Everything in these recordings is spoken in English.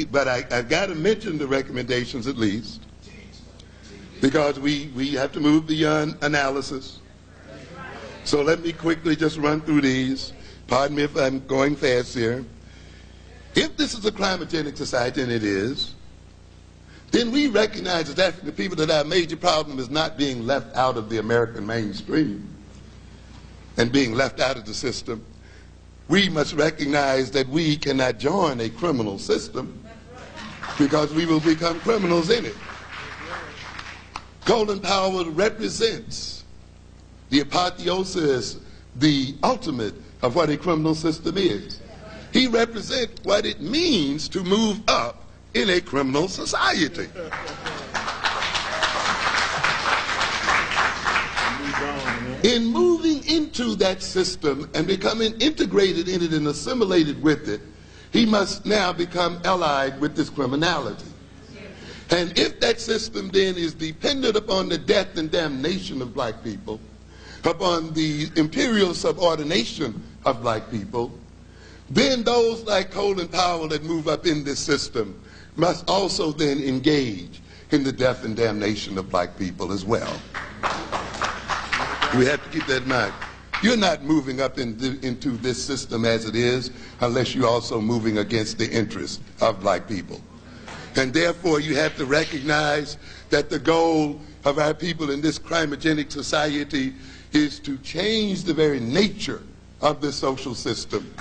but I've got to mention the recommendations at least, because we have to move beyond analysis. So let me quickly just run through these. Pardon me if I'm going fast here. If this is a climogenic society, and it is, then we recognize as African people that our major problem is not being left out of the American mainstream and being left out of the system. We must recognize that we cannot join a criminal system because we will become criminals in it. Colin Powell represents the apotheosis, the ultimate of what a criminal system is. He represents what it means to move up in a criminal society. In moving into that system and becoming integrated in it and assimilated with it, he must now become allied with this criminality. And if that system then is dependent upon the death and damnation of black people, upon the imperial subordination of black people, then those like Colin Powell that move up in this system must also then engage in the death and damnation of black people as well. We have to keep that in mind. You're not moving up into this system as it is unless you're also moving against the interests of black people. And therefore you have to recognize that the goal of our people in this crimogenic society is to change the very nature of the social system,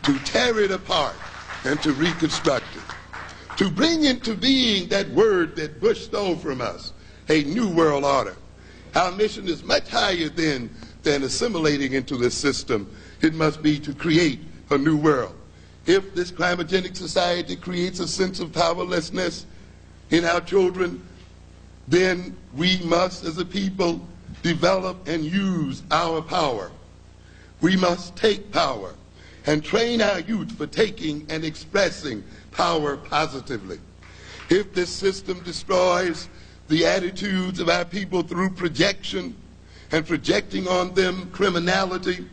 to tear it apart and to reconstruct it, to bring into being that word that Bush stole from us, a new world order. Our mission is much higher than assimilating into this system. It must be to create a new world. If this climogenic society creates a sense of powerlessness in our children, then we must, as a people, develop and use our power. We must take power and train our youth for taking and expressing power positively. If this system destroys the attitudes of our people through projection and projecting on them criminality,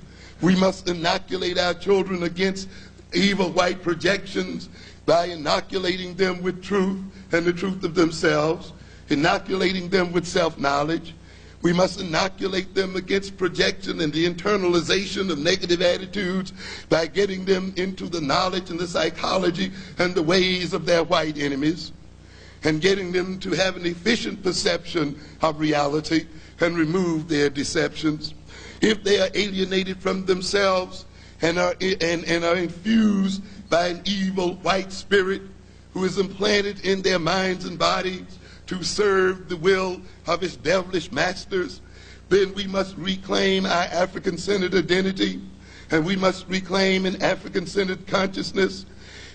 we must inoculate our children against evil white projections by inoculating them with truth and the truth of themselves, inoculating them with self-knowledge. We must inoculate them against projection and the internalization of negative attitudes by getting them into the knowledge and the psychology and the ways of their white enemies, and getting them to have an efficient perception of reality and remove their deceptions. If they are alienated from themselves and are infused by an evil white spirit who is implanted in their minds and bodies to serve the will of its devilish masters, then we must reclaim our African-centered identity, and we must reclaim an African-centered consciousness,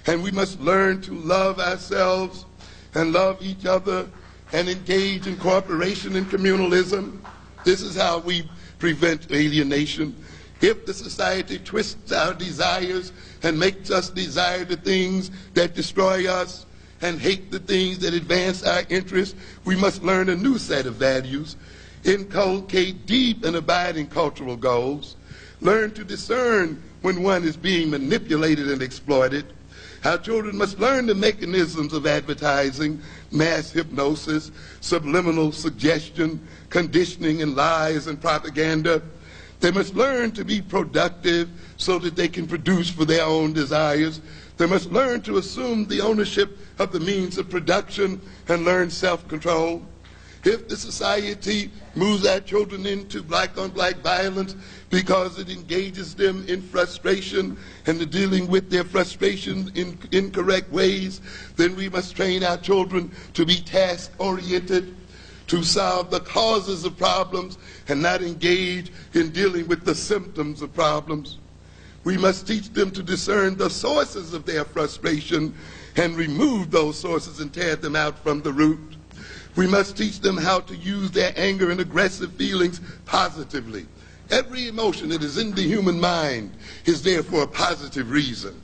and we must learn to love ourselves and love each other and engage in cooperation and communalism. This is how we prevent alienation. If the society twists our desires and makes us desire the things that destroy us and hate the things that advance our interests, we must learn a new set of values, inculcate deep and abiding cultural goals, learn to discern when one is being manipulated and exploited. Our children must learn the mechanisms of advertising, mass hypnosis, subliminal suggestion, conditioning and lies and propaganda. They must learn to be productive so that they can produce for their own desires. They must learn to assume the ownership of the means of production and learn self-control. If the society moves our children into black-on-black violence because it engages them in frustration and the dealing with their frustration in incorrect ways, then we must train our children to be task-oriented, to solve the causes of problems and not engage in dealing with the symptoms of problems. We must teach them to discern the sources of their frustration and remove those sources and tear them out from the root. We must teach them how to use their anger and aggressive feelings positively. Every emotion that is in the human mind is there for a positive reason,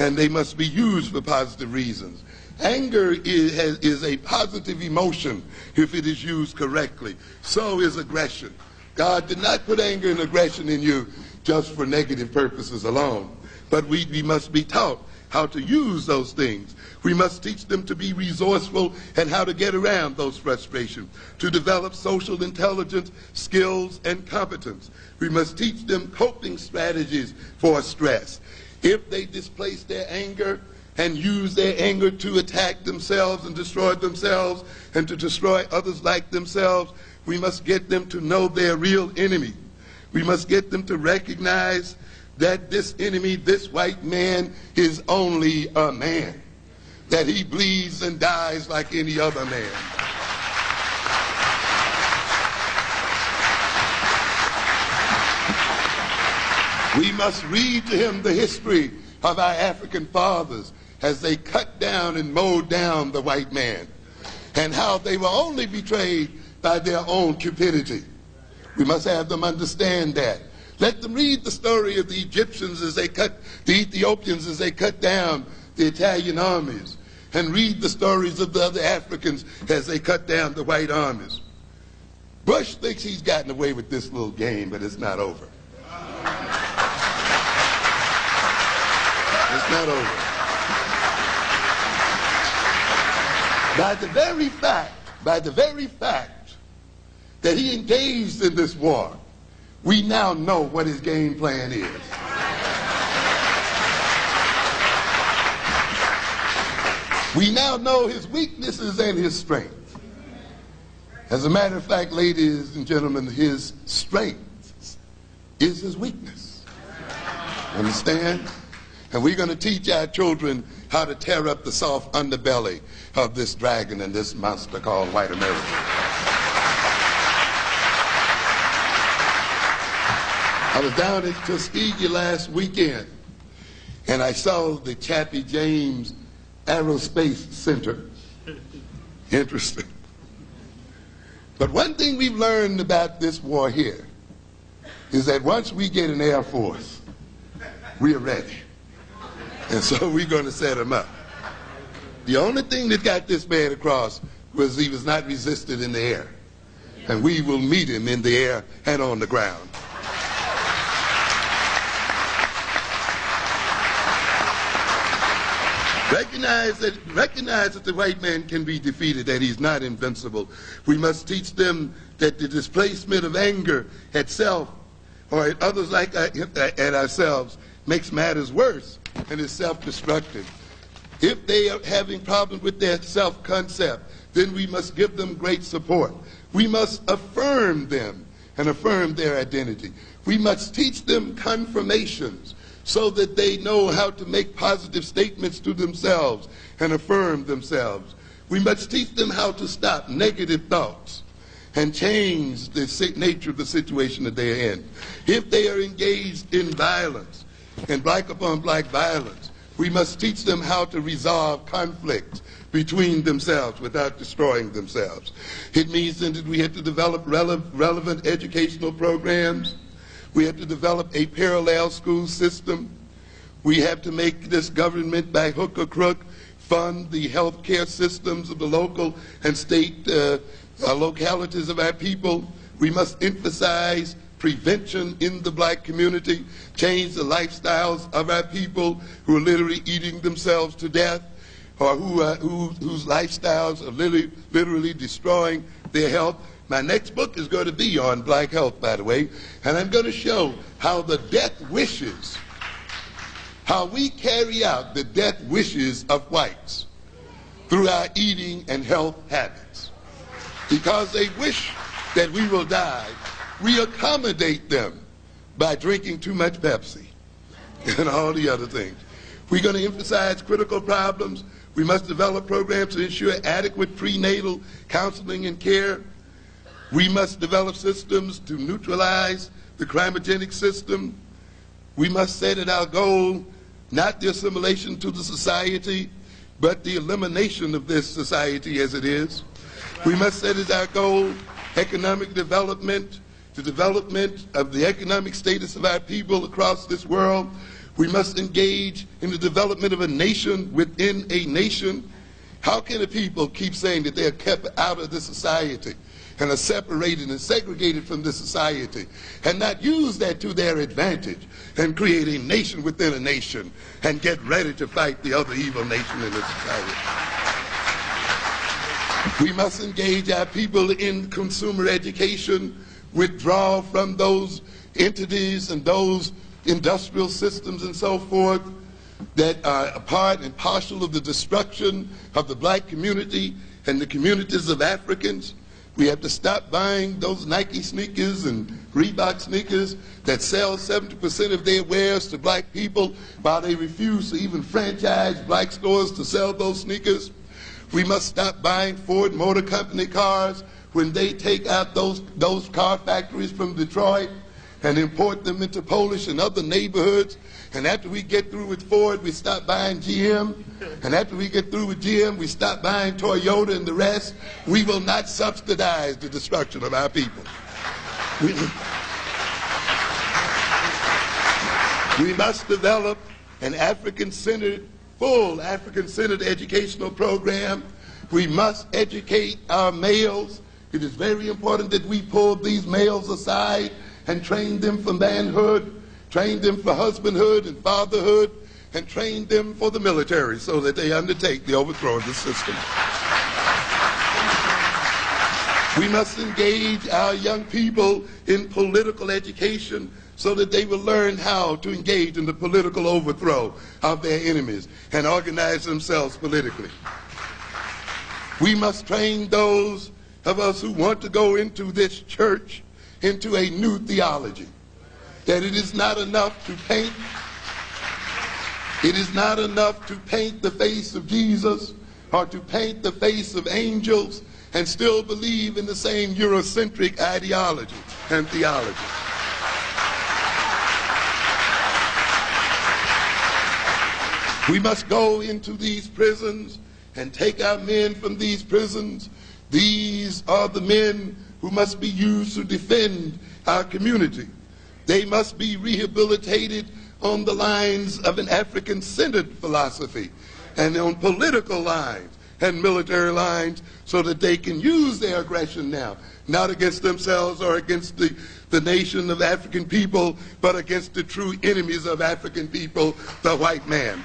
and they must be used for positive reasons. Anger is a positive emotion if it is used correctly. So is aggression. God did not put anger and aggression in you just for negative purposes alone, but we must be taught how to use those things. We must teach them to be resourceful and how to get around those frustrations, to develop social intelligence, skills, and competence. We must teach them coping strategies for stress. If they displace their anger and use their anger to attack themselves and destroy themselves and to destroy others like themselves, we must get them to know their real enemy. We must get them to recognize that this enemy, this white man, is only a man, that he bleeds and dies like any other man. We must read to him the history of our African fathers as they cut down and mowed down the white man, and how they were only betrayed by their own cupidity. We must have them understand that. Let them read the story of the Egyptians as they cut, the Ethiopians as they cut down the Italian armies, and read the stories of the other Africans as they cut down the white armies. Bush thinks he's gotten away with this little game, but it's not over. It's not over. By the very fact that he engaged in this war, we now know what his game plan is. We now know his weaknesses and his strengths. As a matter of fact, ladies and gentlemen, his strength is his weakness. Understand? And we're going to teach our children how to tear up the soft underbelly of this dragon and this monster called white America. I was down at Tuskegee last weekend, and I saw the Chappie James Aerospace Center. Interesting. But one thing we've learned about this war here is that once we get an Air Force, we are ready. And so we're going to set him up. The only thing that got this man across was he was not resisted in the air. And we will meet him in the air and on the ground. Recognize that the white man can be defeated, that he's not invincible. We must teach them that the displacement of anger at self or at others like at ourselves makes matters worse and is self-destructive. If they are having problems with their self-concept, then we must give them great support. We must affirm them and affirm their identity. We must teach them confirmations so that they know how to make positive statements to themselves and affirm themselves. We must teach them how to stop negative thoughts and change the nature of the situation that they are in. If they are engaged in violence and black upon black violence, we must teach them how to resolve conflicts between themselves without destroying themselves. It means then that we have to develop relevant educational programs. We have to develop a parallel school system. We have to make this government, by hook or crook, fund the health care systems of the local and state localities of our people. We must emphasize prevention in the black community, change the lifestyles of our people who are literally eating themselves to death, or whose lifestyles are literally destroying their health. My next book is going to be on black health, by the way, and I'm going to show how the death wishes, how we carry out the death wishes of whites through our eating and health habits. Because they wish that we will die, we accommodate them by drinking too much Pepsi and all the other things. We're going to emphasize critical problems. We must develop programs to ensure adequate prenatal counseling and care. We must develop systems to neutralize the crimogenic system. We must set it our goal, not the assimilation to the society, but the elimination of this society as it is. We must set as our goal economic development, the development of the economic status of our people across this world. We must engage in the development of a nation within a nation. How can a people keep saying that they are kept out of the society and are separated and segregated from the society, and not use that to their advantage and create a nation within a nation and get ready to fight the other evil nation in the society. We must engage our people in consumer education, withdraw from those entities and those industrial systems and so forth that are a part and parcel of the destruction of the black community and the communities of Africans. We have to stop buying those Nike sneakers and Reebok sneakers that sell 70% of their wares to black people while they refuse to even franchise black stores to sell those sneakers. We must stop buying Ford Motor Company cars when they take out those car factories from Detroit and import them into Polish and other neighborhoods. And after we get through with Ford, we stop buying GM. And after we get through with GM, we stop buying Toyota and the rest. We will not subsidize the destruction of our people. We must develop an African-centered, full African-centered educational program. We must educate our males. It is very important that we pull these males aside and train them for manhood, train them for husbandhood and fatherhood, and train them for the military so that they undertake the overthrow of the system. We must engage our young people in political education so that they will learn how to engage in the political overthrow of their enemies and organize themselves politically. We must train those of us who want to go into this church into a new theology, that it is not enough to paint, the face of Jesus or to paint the face of angels and still believe in the same Eurocentric ideology and theology. We must go into these prisons and take our men from these prisons. These are the men who must be used to defend our community. They must be rehabilitated on the lines of an African-centered philosophy and on political lines and military lines so that they can use their aggression now, not against themselves or against the nation of African people, but against the true enemies of African people, the white man.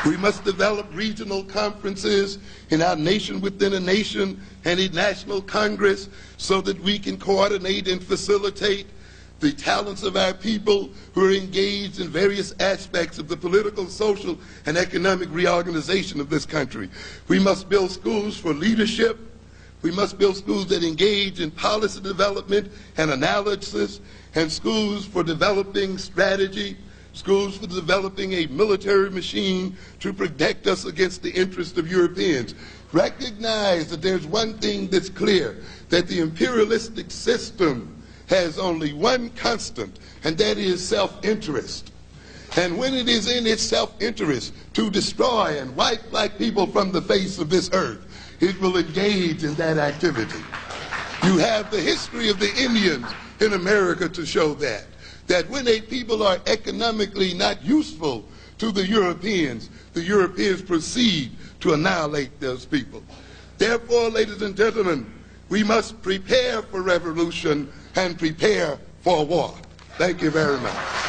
We must develop regional conferences in our nation within a nation and a national congress so that we can coordinate and facilitate the talents of our people who are engaged in various aspects of the political, social, and economic reorganization of this country. We must build schools for leadership. We must build schools that engage in policy development and analysis, and schools for developing strategy, schools for developing a military machine to protect us against the interests of Europeans. Recognize that there's one thing that's clear, that the imperialistic system has only one constant, and that is self-interest. And when it is in its self-interest to destroy and wipe black people from the face of this earth, it will engage in that activity. You have the history of the Indians in America to show that when a people are economically not useful to the Europeans proceed to annihilate those people. Therefore, ladies and gentlemen, we must prepare for revolution and prepare for war. Thank you very much.